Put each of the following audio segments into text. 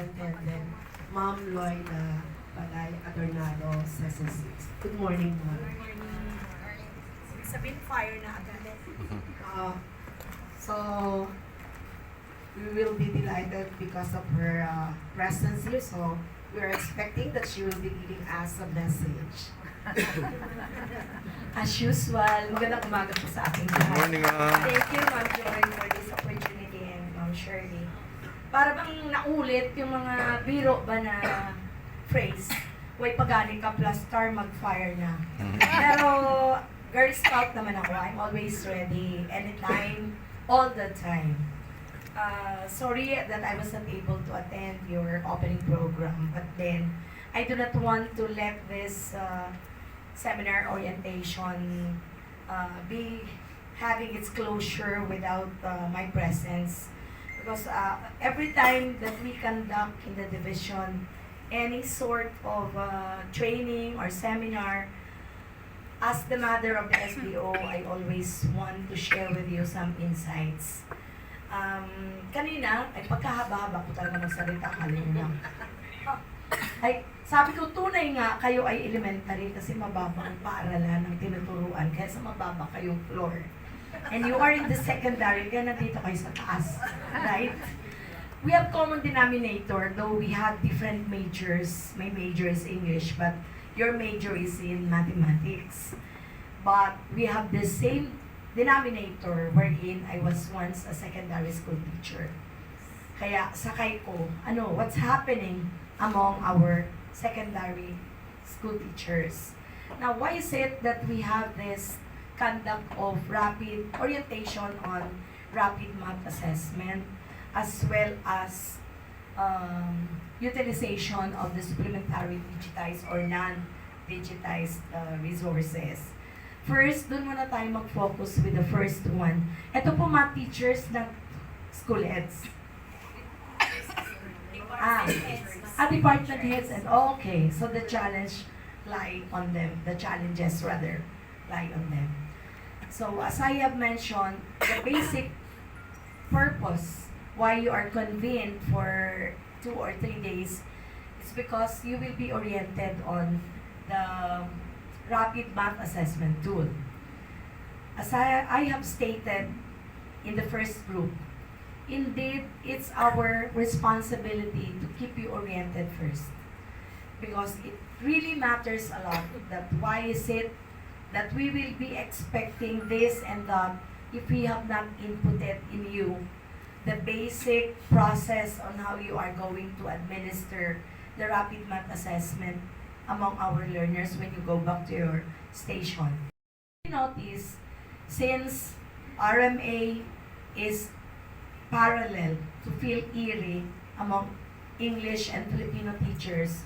Superintendent, Ma'am Loida Palay Adornado, Section 6. Good morning, Ma'am. Sabihin, fire na agad. So, we will be delighted because of her presence here. So, we are expecting that she will be giving us a message. As usual, magandang umaga po sa ating Good morning, ma'am. Thank you, Ma'am Joy, for this opportunity and Ma'am Shirley. Para bang naulit yung mga biro ba na phrase, way pagani ka plus star, mag-fire na. Pero, Girl Scout naman ako. I'm always ready, anytime, all the time. Sorry that I was not able to attend your opening program, but then I do not want to let this seminar orientation be having its closure without my presence. Because every time that we conduct in the division any sort of training or seminar, as the mother of the SBO, I always want to share with you some insights. Kanina, ay pagkahaba-haba ko talaga magsalita kanina. Ay, sabi ko, tunay nga, kayo ay elementary kasi mababa ang paaralan ng tinuturuan, kaya sa mababa kayong floor. And you are in the secondary, kaya nandito kayo sa taas. Right? We have common denominator, though we have different majors. My major is English, but your major is in mathematics. But we have the same denominator wherein I was once a secondary school teacher. Kaya sakay ko, what's happening among our secondary school teachers. Now, why is it that we have this conduct of rapid orientation on rapid math assessment as well as utilization of the supplementary digitized or non-digitized resources? First, dun muna tayo mag-focus with the first one. Ito po mga teachers ng school heads. Department heads, and okay, so the challenge lie on them, the challenges rather lie on them. So as I have mentioned, the basic purpose why you are convened for 2 or 3 days is because you will be oriented on the rapid math assessment tool. As I have stated in the first group, indeed, it's our responsibility to keep you oriented first. Because it really matters a lot that why is it that we will be expecting this and that if we have not inputted in you the basic process on how you are going to administer the rapid math assessment among our learners when you go back to your station. You notice, since RMA is parallel to feel eerie among English and Filipino teachers,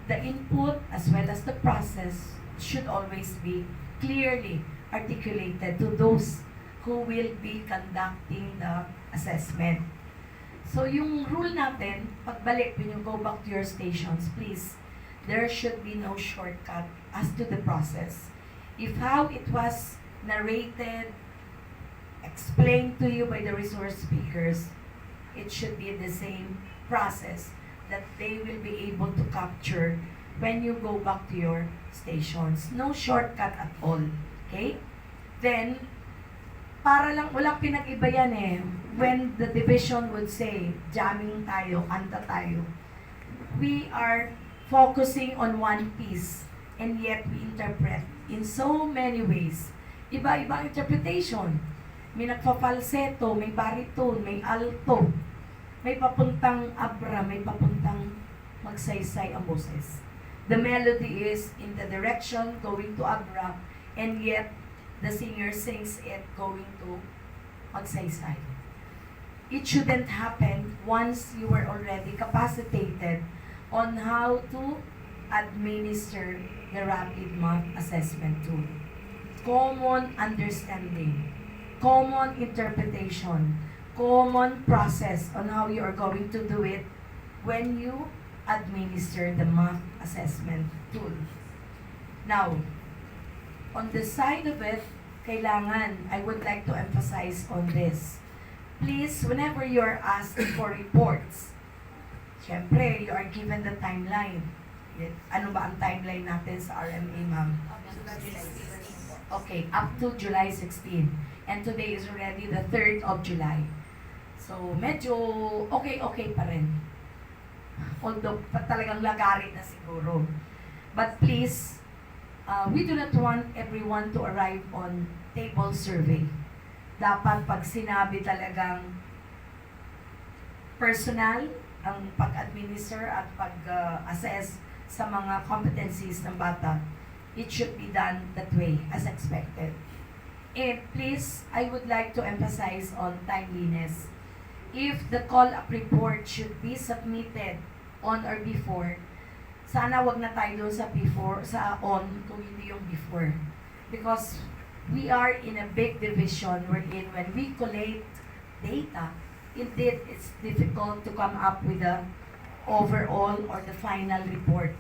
the input as well as the process should always be clearly articulated to those who will be conducting the assessment. So yung rule natin, pagbalik when you go back to your stations, please, there should be no shortcut as to the process. If how it was narrated, explained to you by the resource speakers, it should be the same process that they will be able to capture when you go back to your stations. No shortcut at all. Okay? Then, para lang, walang pinag-iba yan eh. When the division would say, jamming tayo, kanta tayo, we are focusing on one piece and yet we interpret in so many ways. Iba-ibang interpretation. May nagpa-falsetto, may baritone, may alto, may papuntang abra, may papuntang magsaysay ang boses. The melody is in the direction going to abra, and yet the singer sings it going to magsaysay. It shouldn't happen once you were already capacitated on how to administer the rapid math assessment tool. Common understanding, common interpretation, common process on how you are going to do it when you administer the math assessment tool. Now, on the side of it, kailangan, I would like to emphasize on this. Please, whenever you're asked for reports, Siyempre, you are given the timeline. Ano ba ang timeline natin sa RMA, ma'am? Okay, up to July 16. And today is already the 3rd of July. So, medyo okay pa rin. Although, talagang lagari na siguro. But please, we do not want everyone to arrive on table survey. Dapat pag sinabi talagang personal ang pag-administer at pag-assess sa mga competencies ng bata, it should be done that way as expected. And please, I would like to emphasize on timeliness. If the call-up report should be submitted on or before, sana wag na tayo doon sa before, sa on, kung hindi yung before. Because we are in a big division wherein when we collate data, indeed it's difficult to come up with the overall or the final report.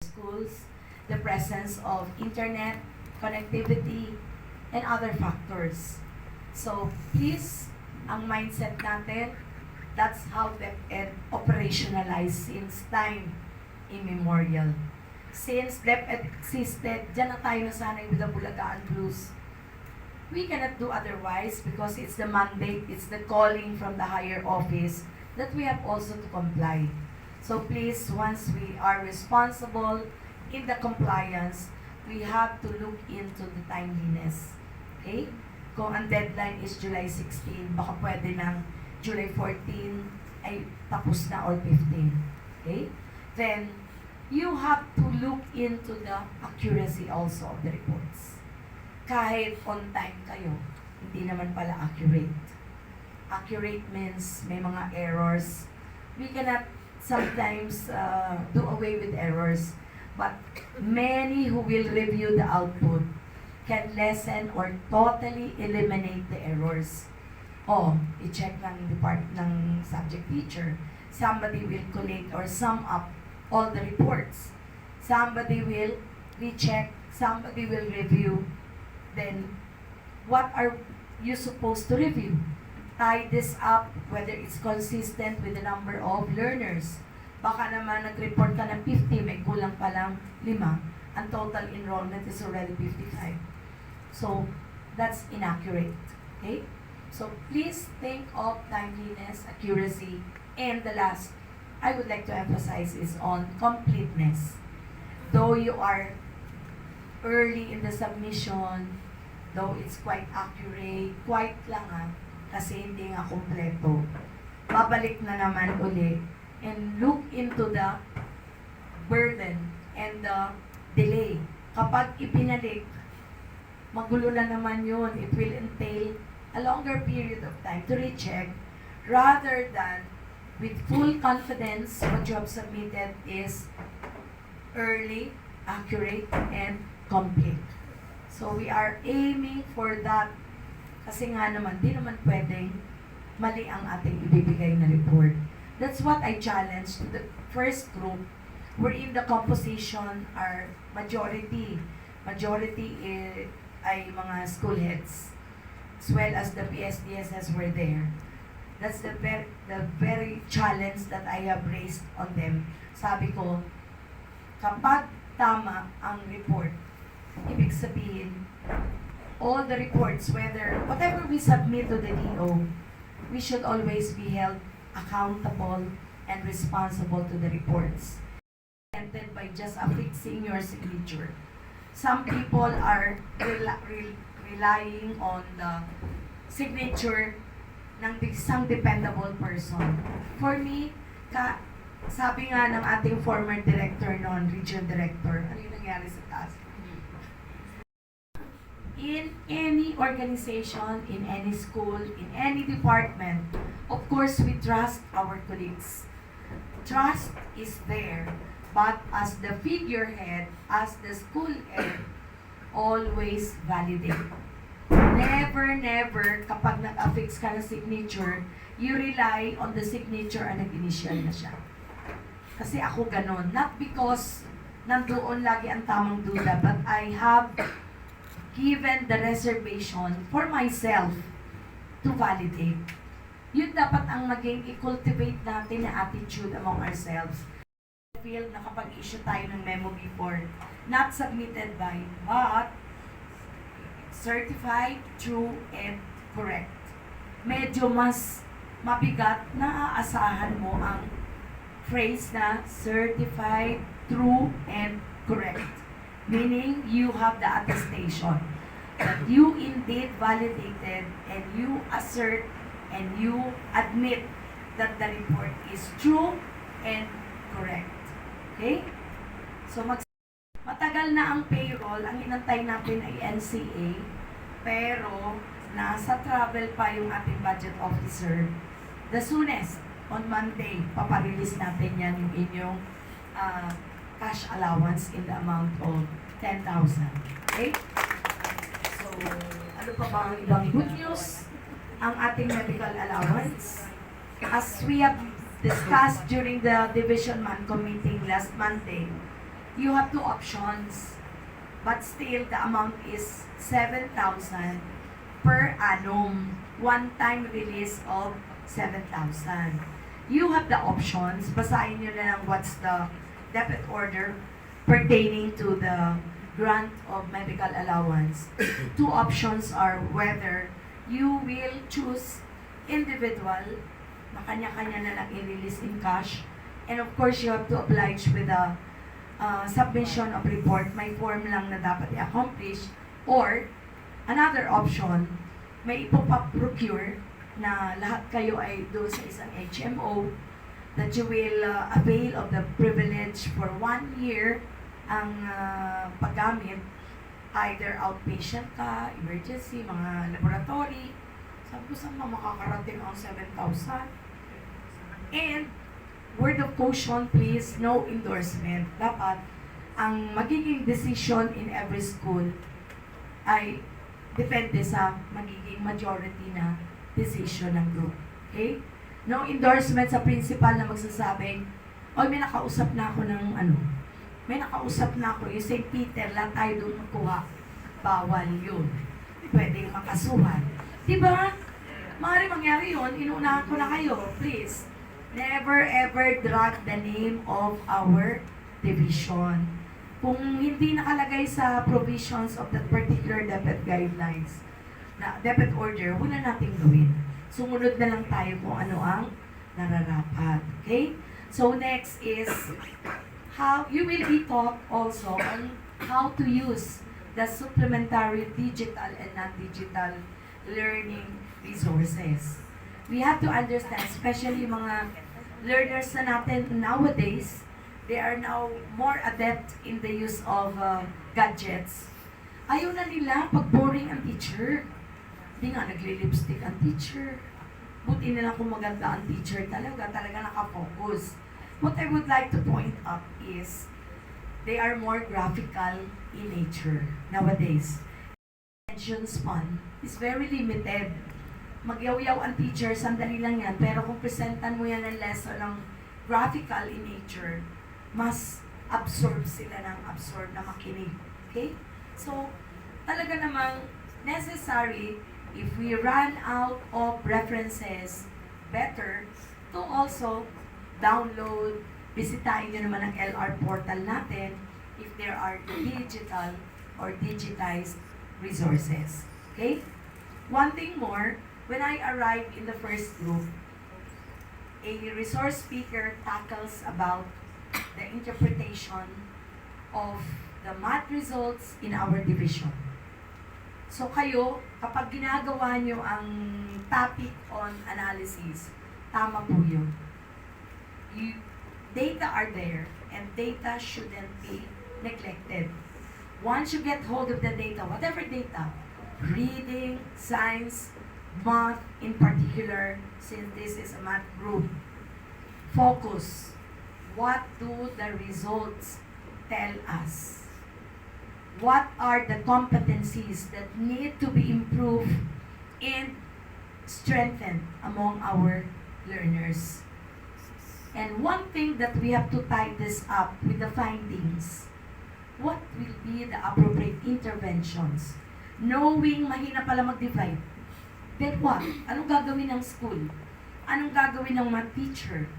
Schools, the presence of internet, connectivity, and other factors. So please, ang mindset natin, that's how DepEd operationalized since time immemorial. Since DepEd existed, dyan na tayo nasanay with the Bulagaan Blues. We cannot do otherwise because it's the mandate, it's the calling from the higher office that we have also to comply. So please, once we are responsible in the compliance, we have to look into the timeliness. Okay? Kung ang deadline is July 16, baka pwede ng July 14 ay tapos na or 15. Okay? Then, you have to look into the accuracy also of the reports. Kahit on time kayo, hindi naman pala accurate. Accurate means may mga errors. We cannot sometimes do away with errors, but many who will review the output can lessen or totally eliminate the errors. I-check ng subject teacher. Somebody will collate or sum up all the reports. Somebody will recheck, somebody will review. Then, what are you supposed to review? Tie this up, whether it's consistent with the number of learners. Baka naman nag-report ka ng 50, may kulang pa lang 5. Ang total enrollment is already 55. So, that's inaccurate. Okay? So, please think of timeliness, accuracy, and the last, I would like to emphasize is on completeness. Though you are early in the submission, though it's quite accurate, quite lang kasi hindi nga kompleto. Babalik na naman uli and look into the burden and the delay. Kapag ipinalik, magulo na naman yun. It will entail a longer period of time to recheck rather than with full confidence what you have submitted is early, accurate, and complete. So we are aiming for that kasi nga naman, di naman pwedeng mali ang ating ibibigay na report. That's what I challenged to the first group wherein the composition are majority ay mga school heads as well as the PSDSs were there. That's the very challenge that I have raised on them. Sabi ko, kapag tama ang report, ibig sabihin, all the reports, whatever we submit to the DO, we should always be held accountable and responsible to the reports. Presented by just affixing your signature. Some people are relying on the signature ng isang dependable person. For me, sabi nga ng ating former director noon, region director, ano yung nangyari sa taas? In any organization, in any school, in any department, of course, we trust our colleagues. Trust is there, but as the figurehead, as the school head, always validate. Never, kapag nag-affix ka ng signature, you rely on the signature and nag-initial na siya. Kasi ako ganon. Not because nandoon lagi ang tamang duda, but I have given the reservation for myself to validate. Yun dapat ang maging i-cultivate natin na attitude among ourselves. Feel nakapag-issue tayo ng memo before, not submitted by, but certified, true, and correct. Medyo mas mabigat na aasahan mo ang phrase na certified, true, and correct. Meaning, you have the attestation that you indeed validated and you assert and you admit that the report is true and correct. Okay? So, matagal na ang payroll, ang inantay natin ay NCA, pero nasa travel pa yung ating budget officer. The soonest, on Monday, paparelease natin yan yung inyong cash allowance in the amount of 10,000. Okay? So, ano pa ba ang ibang good news? Ang ating medical allowance. As we have discussed during the Division Manco meeting last Monday, you have two options. But still, the amount is 7,000 per annum. One-time release of 7,000. You have the options. Basahin nyo na lang what's the debit order pertaining to the grant of medical allowance. Two options are whether you will choose individual, na kanya-kanya na lang i-release in cash, and of course, you have to oblige with the submission of report. May form lang na dapat i-accomplish. Or, another option, may ipop-procure na lahat kayo ay doon sa isang HMO that you will avail of the privilege for 1 year ang paggamit, either outpatient ka, emergency, mga laboratory. Sabi ko, saan makakarating ang 7,000? And, word of caution please, no endorsement. Dapat, ang magiging decision in every school ay depende sa magiging majority na decision ng group. Okay? No endorsement sa principal na magsasabing, oy, may nakausap na ako ng may nakausap na ako, yung St. Peter, lang tayo doon magkuha. Bawal yun. Pwedeng makasuhan. Diba? Maaari mangyari yun, inuunahan ko na kayo. Please, never ever drag the name of our division. Kung hindi nakalagay sa provisions of that particular debit guidelines, na debit order, wala nating gawin. Sumunod na lang tayo kung ano ang nararapat. Okay? So next is how you will be taught also on how to use the supplementary digital and non-digital learning resources. We have to understand, especially mga learners na natin nowadays, they are now more adept in the use of gadgets. Ayaw na nila pag boring ang teacher. Hindi nga nagli-lipstick ang teacher. Buti nila kung maganda ang teacher talaga nakafocus. What I would like to point out is they are more graphical in nature nowadays. Attention span is very limited. Magyaw-yaw ang teacher, sandali lang yan. Pero kung presentan mo yan ng lesson ng graphical in nature, mas absorb sila ng absorb na makinig. Okay? So, talaga namang necessary if we run out of references, better to also download, bisitahin nyo naman ang LR portal natin if there are digital or digitized resources. Okay? One thing more, when I arrived in the first group, a resource speaker tackles about the interpretation of the math results in our division. So kayo, kapag ginagawa nyo ang topic on analysis, tama po yun. Data are there, and data shouldn't be neglected. Once you get hold of the data, whatever data, reading, science, math in particular, since this is a math group, focus. What do the results tell us? What are the competencies that need to be improved and strengthened among our learners? And one thing that we have to tie this up with the findings, what will be the appropriate interventions? Knowing mahina pala mag-divide, then what? Anong gagawin ng school? Anong gagawin ng math teacher?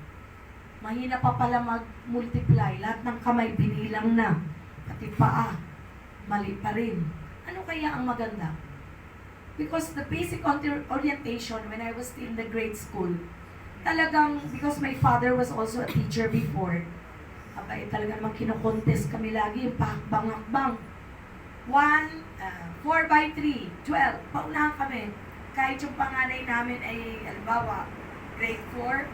Mahina pa pala mag-multiply. Lahat ng kamay binilang na. Pati paa. Mali pa rin. Ano kaya ang maganda? Because the basic orientation when I was in the grade school, talagang, because my father was also a teacher before, abay talaga naman kinokontest kami lagi, yung pakbang-akbang. 4 by 3, 12, paunahan kami. Kahit yung panganay namin ay, halimbawa, grade 4,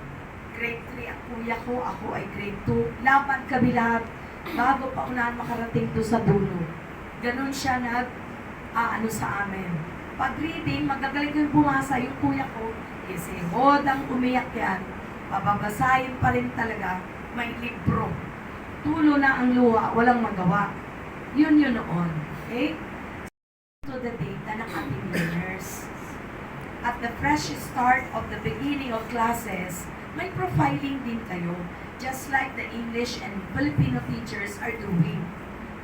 grade 3 ang kuya ko, ako ay grade 2. Laban kami lahat bago paunahan makarating to sa dulo. Ganon siya ano sa amin. Pag reading, magagaling ko yung bumasa, yung kuya ko, kasi hodang umiyak yan, pababasahin pa rin talaga, may libro. Tulo na ang luha, walang magawa. Yun noon. Okay? To the data ng ating learners. At the fresh start of the beginning of classes, may profiling din kayo, just like the English and Filipino teachers are doing.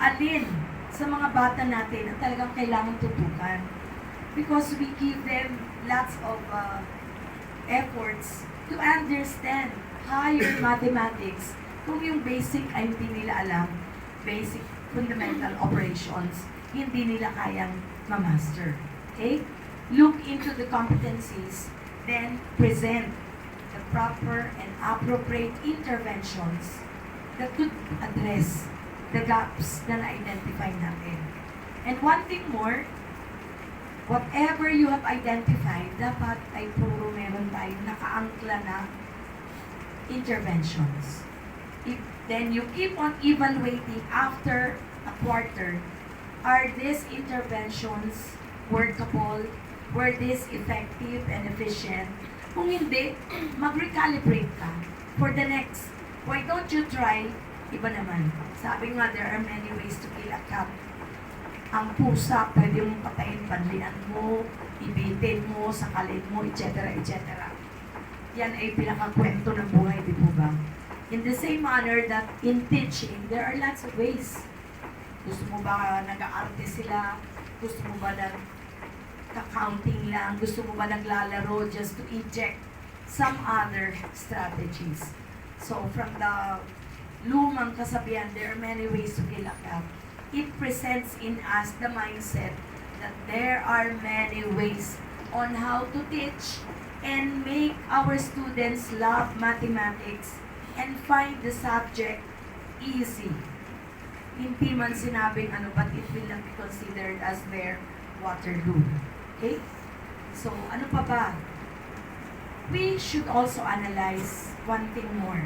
Alin sa mga bata natin ang talagang kailangan tutukan? Because we give them lots of efforts to understand higher mathematics kung yung basic ay hindi nila alam, basic fundamental operations, hindi nila kayang ma-master. Okay? Look into the competencies, then present the proper and appropriate interventions that could address the gaps na na-identify natin. And one thing more, whatever you have identified, dapat ay puro meron tayong nakaangkla na interventions. If then you keep on evaluating after a quarter, are these interventions workable? Were these effective and efficient? Kung hindi, mag-recalibrate ka for the next. Why don't you try iba naman? Sabi nga, there are many ways to kill a cat. Ang pusa, pwede mong patayin, panlian mo, ibitin mo, sakalin mo, etc. etc. Yan ay pinakakwento ng buhay, di po ba? In the same manner that in teaching, there are lots of ways. Gusto mo ba nag-aarte sila? Gusto mo ba nag-counting lang? Gusto mo ba naglalaro just to inject some other strategies? So from the lumang kasabihan, there are many ways to kill a cat. It presents in us the mindset that there are many ways on how to teach and make our students love mathematics and find the subject easy. Hindi man sinabing ano, but it will not be considered as their Waterloo. Okay? So, ano pa ba? We should also analyze one thing more.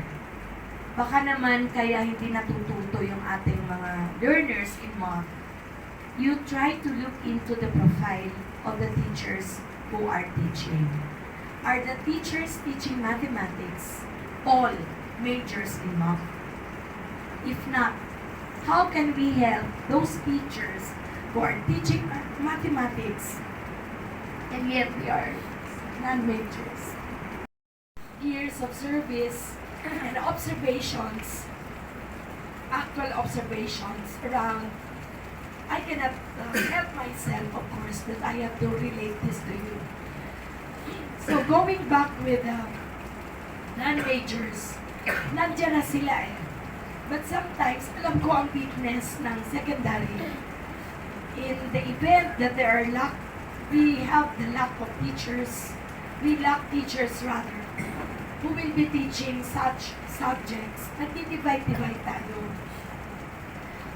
Baka naman kaya hindi natututo yung ating mga learners in math. You try to look into the profile of the teachers who are teaching. Are the teachers teaching mathematics all majors in math? If not, how can we help those teachers who are teaching mathematics and yet they are non-majors? Years of service and observations, actual observations around, I cannot help myself, of course, that I have to relate this to you. So going back with non-majors, nandiyan na sila eh. But sometimes, alam ko ang weakness ng secondary. In the event that there are we have the lack of teachers, we lack teachers rather, who will be teaching such subjects, nagtitibay-tibay tayo.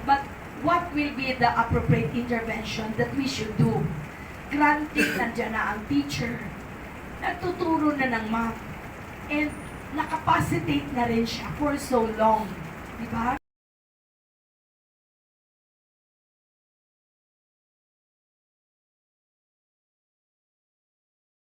But what will be the appropriate intervention that we should do? Granted, nandiyan na ang teacher, nagtuturo na ng math, and nakapacitate na rin siya for so long. Diba?